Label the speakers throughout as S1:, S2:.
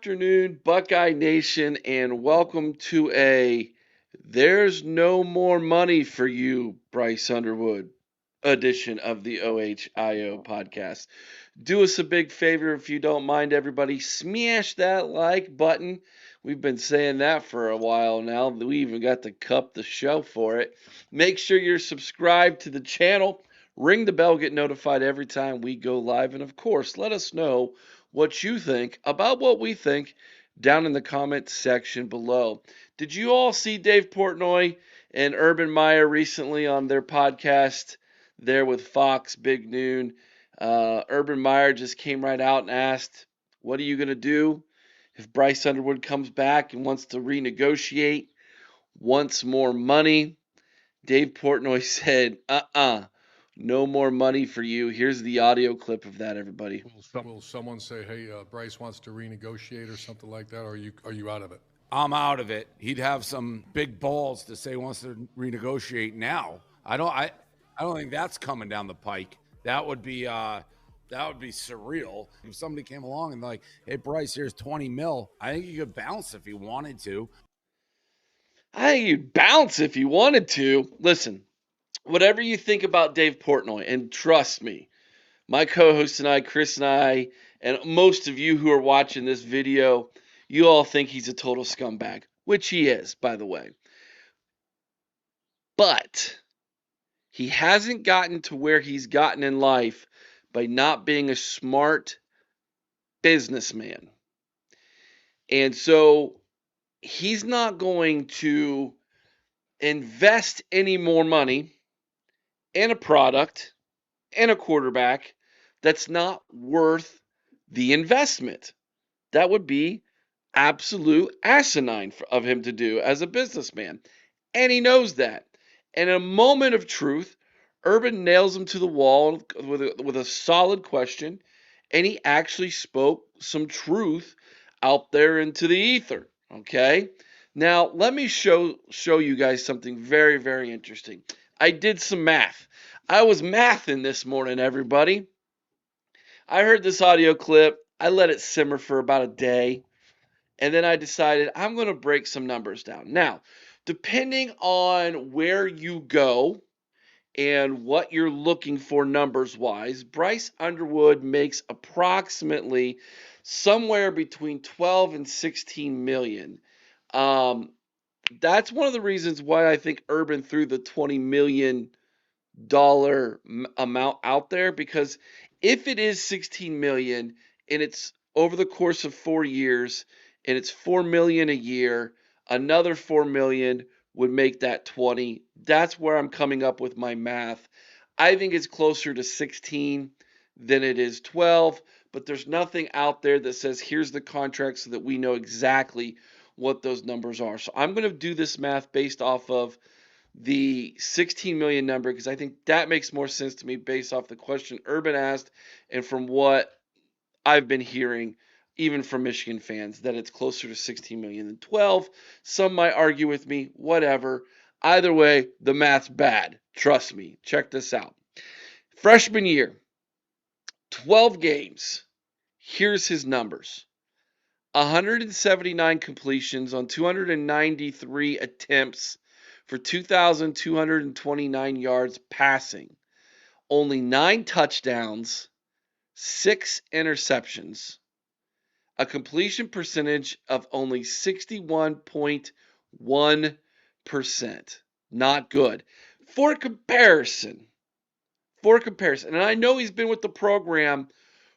S1: afternoon, Buckeye Nation, and welcome to a There's No More Money for You, Bryce Underwood edition of the OHIO podcast. Do us a big favor if you don't mind, everybody. Smash that like button. We've been saying that for a while now. We even got to cup the show for it. Make sure you're subscribed to the channel. Ring the bell, get notified every time we go live. And of course, let us know what you think about what we think down in the comment section below. Did you all see Dave Portnoy and Urban Meyer recently on their podcast there with Fox Big Noon? Urban Meyer just came right out and asked, what are you going to do if Bryce Underwood comes back and wants to renegotiate, wants more money? Dave Portnoy said, no more money for you. Here's the audio clip of that, everybody.
S2: Will someone say, "Hey, Bryce wants to renegotiate" or something like that? Or are you out of it?
S3: I'm out of it. He'd have some big balls to say he wants to renegotiate now. I don't think that's coming down the pike. That would be surreal if somebody came along and like, hey Bryce, here's 20 mil. I think he could bounce if he wanted to.
S1: I think you'd bounce if you wanted to. Listen, whatever you think about Dave Portnoy, and trust me, my co-host and I, Chris and I, and most of you who are watching this video, you all think he's a total scumbag, which he is, by the way. But he hasn't gotten to where he's gotten in life by not being a smart businessman. And so he's not going to invest any more money in a product and a quarterback that's not worth the investment. That would be absolute asinine of him to do as a businessman. And he knows that. And in a moment of truth, Urban nails him to the wall with a solid question, and he actually spoke some truth out there into the ether. Okay? Now, let me show you guys something very, very interesting. I did some math. I was mathing this morning, everybody. I heard this audio clip. I let it simmer for about a day. And then I decided I'm going to break some numbers down. Now, depending on where you go and what you're looking for numbers wise, Bryce Underwood makes approximately somewhere between 12 and 16 million. That's one of the reasons why I think Urban threw the $20 million amount out there, because if it is 16 million and it's over the course of 4 years and it's 4 million a year, another 4 million would make that 20. That's where I'm coming up with my math. I think it's closer to 16 than it is 12, but there's nothing out there that says here's the contract so that we know exactly what those numbers are. So I'm going to do this math based off of the 16 million number because I think that makes more sense to me based off the question Urban asked and from what I've been hearing even from Michigan fans that it's closer to 16 million than 12. Some might argue with me, whatever. Either way, the math's bad. Trust me. Check this out. Freshman year, 12 games. Here's his numbers. 179 completions on 293 attempts for 2,229 yards passing. Only 9 touchdowns, 6 interceptions, a completion percentage of only 61.1%. Not good. For comparison, and I know he's been with the program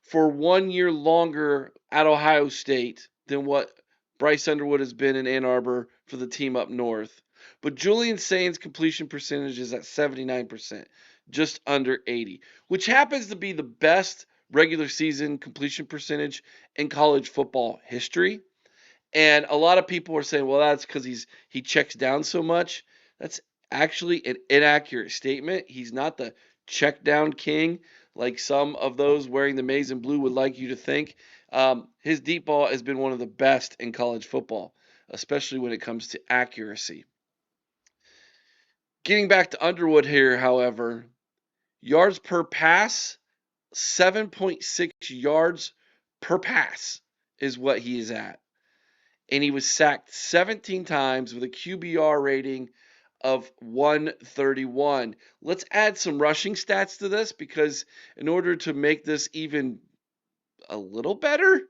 S1: for 1 year longer at Ohio State than what Bryce Underwood has been in Ann Arbor for the team up north. But Julian Sain's completion percentage is at 79%, just under 80, which happens to be the best regular season completion percentage in college football history. And a lot of people are saying, well, that's because he checks down so much. That's actually an inaccurate statement. He's not the check down king like some of those wearing the maize and blue would like you to think. His deep ball has been one of the best in college football, especially when it comes to accuracy. Getting back to Underwood here, however, yards per pass, 7.6 yards per pass is what he is at. And he was sacked 17 times with a QBR rating of 131. Let's add some rushing stats to this because in order to make this even a little better,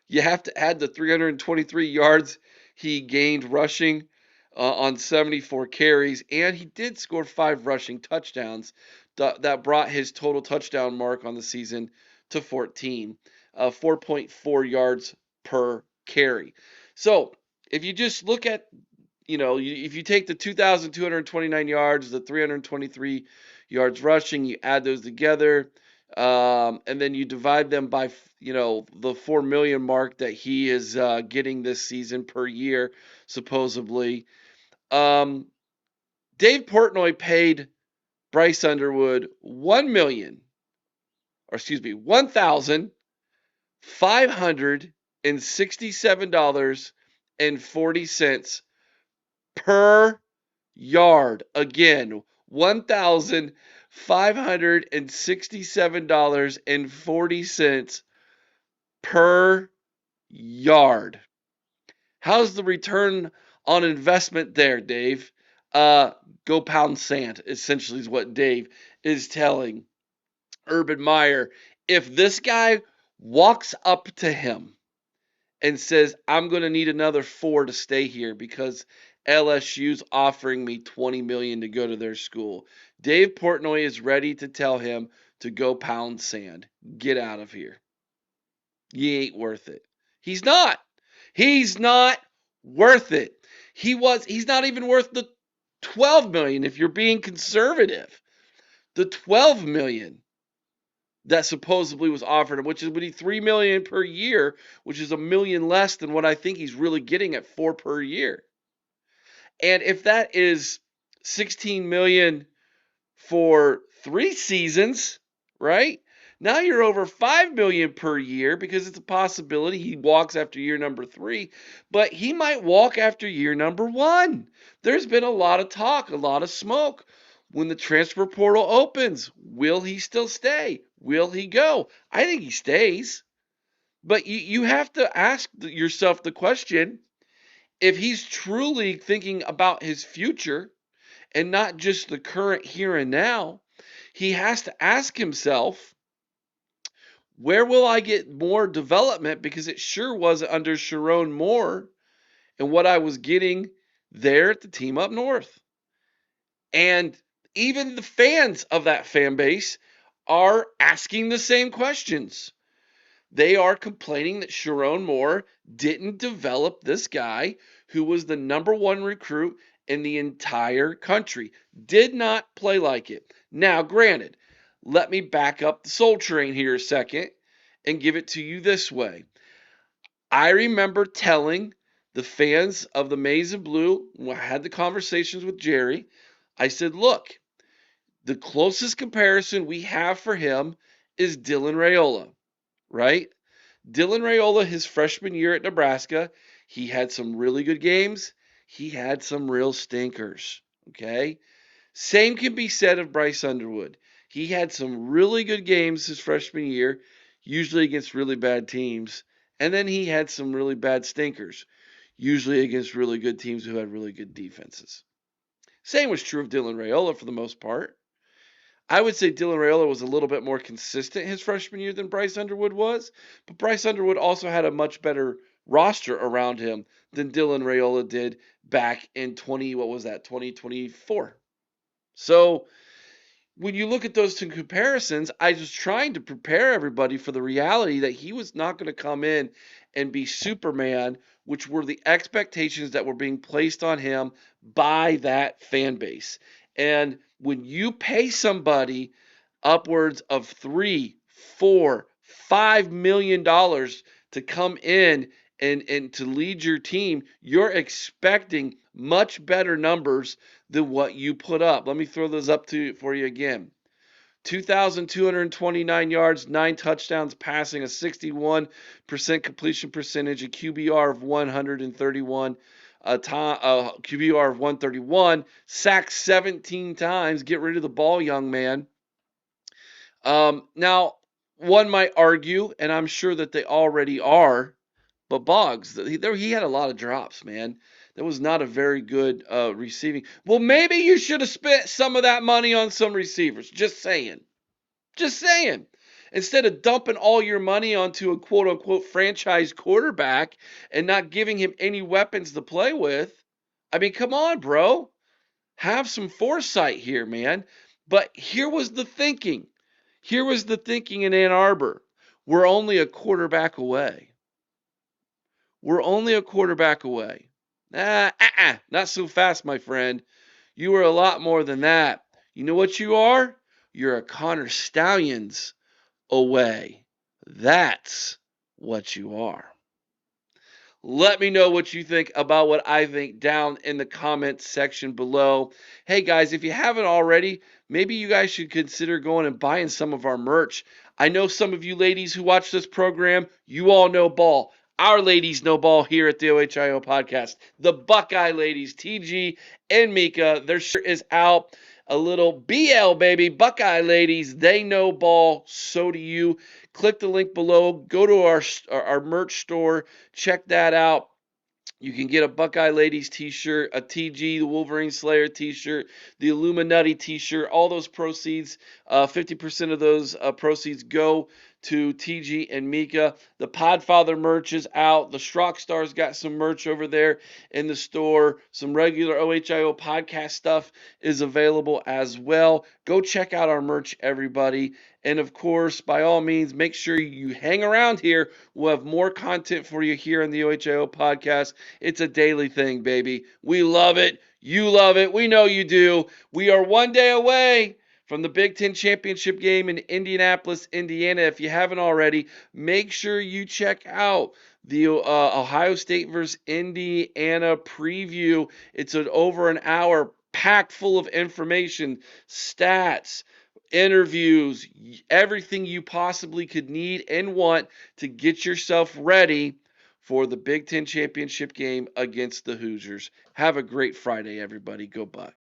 S1: you have to add the 323 yards he gained rushing on 74 carries, and he did score 5 rushing touchdowns. That brought his total touchdown mark on the season to 14, 4.4 yards per carry. So if you just look at, if you take the 2,229 yards, the 323 yards rushing, you add those together, and then you divide them by, the 4 million mark that he is getting this season per year, supposedly. Dave Portnoy paid Bryce Underwood $1,567.40 per yard. Again, $1,567.40 per yard. How's the return on investment there, Dave? Go pound sand, essentially, is what Dave is telling Urban Meyer. If this guy walks up to him and says, I'm going to need another 4 to stay here because LSU's offering me $20 million to go to their school, Dave Portnoy is ready to tell him to go pound sand. Get out of here. You ain't worth it. He's not. He's not worth it. He's not even worth the 12 million if you're being conservative. The 12 million that supposedly was offered him, which is would be 3 million per year, which is $1 million less than what I think he's really getting at 4 per year. And if that is 16 million for 3 seasons, right? Now you're over 5 million per year because it's a possibility he walks after year number 3, but he might walk after year number 1. There's been a lot of talk, a lot of smoke. When the transfer portal opens, will he still stay? Will he go? I think he stays. But you have to ask yourself the question, if he's truly thinking about his future and not just the current here and now, he has to ask himself, where will I get more development? Because it sure wasn't under Sharon Moore and what I was getting there at the team up north. And even the fans of that fan base are asking the same questions. They are complaining that Sharon Moore didn't develop this guy who was the number 1 recruit in the entire country. Did not play like it. Now, granted, let me back up the Soul Train here a second and give it to you this way. I remember telling the fans of the Maize and Blue, when I had the conversations with Jerry, I said, look, the closest comparison we have for him is Dylan Raiola, right? Dylan Raiola, his freshman year at Nebraska, he had some really good games. He had some real stinkers, okay? Same can be said of Bryce Underwood. He had some really good games his freshman year, usually against really bad teams. And then he had some really bad stinkers, usually against really good teams who had really good defenses. Same was true of Dylan Raiola for the most part. I would say Dylan Raiola was a little bit more consistent his freshman year than Bryce Underwood was, but Bryce Underwood also had a much better roster around him than Dylan Raiola did back in 2024. So when you look at those two comparisons, I was trying to prepare everybody for the reality that he was not going to come in and be Superman, which were the expectations that were being placed on him by that fan base. And when you pay somebody upwards of $3, $4, $5 million to come in and to lead your team, you're expecting much better numbers than what you put up. Let me throw those up for you again. 2,229 yards, 9 touchdowns passing, a 61% completion percentage, a QBR of 131, a QBR of 131, sacked 17 times. Get rid of the ball, young man. Now, one might argue, and I'm sure that they already are, But Boggs, he had a lot of drops, man. That was not a very good receiving. Well, maybe you should have spent some of that money on some receivers. Just saying. Just saying. Instead of dumping all your money onto a quote unquote franchise quarterback and not giving him any weapons to play with. I mean, come on, bro. Have some foresight here, man. But here was the thinking. Here was the thinking in Ann Arbor. We're only a quarterback away. We're only a quarterback away. Not so fast, my friend. You are a lot more than that. You know what you are? You're a Connor Stallions away. That's what you are. Let me know what you think about what I think down in the comments section below. Hey guys, if you haven't already, maybe you guys should consider going and buying some of our merch. I know some of you ladies who watch this program, you all know ball. Our ladies know ball here at the OHIO podcast. The Buckeye ladies, TG and Mika, their shirt is out. A little BL, baby. Buckeye ladies, they know ball. So do you. Click the link below. Go to our merch store. Check that out. You can get a Buckeye Ladies t-shirt, a TG, the Wolverine Slayer t-shirt, the Illuminati t-shirt. All those proceeds, 50% of those proceeds go to TG and Mika. The Podfather merch is out. The Strock Stars got some merch over there in the store. Some regular OHIO podcast stuff is available as well. Go check out our merch, everybody. And of course, by all means, make sure you hang around here. We'll have more content for you here on the OHIO podcast. It's a daily thing, baby. We love it. You love it. We know you do. We are one day away from the Big Ten Championship game in Indianapolis, Indiana. If you haven't already, make sure you check out the Ohio State versus Indiana preview. It's over an hour, packed full of information, stats, interviews, everything you possibly could need and want to get yourself ready for the Big Ten Championship game against the Hoosiers. Have a great Friday, everybody. Go Bucks.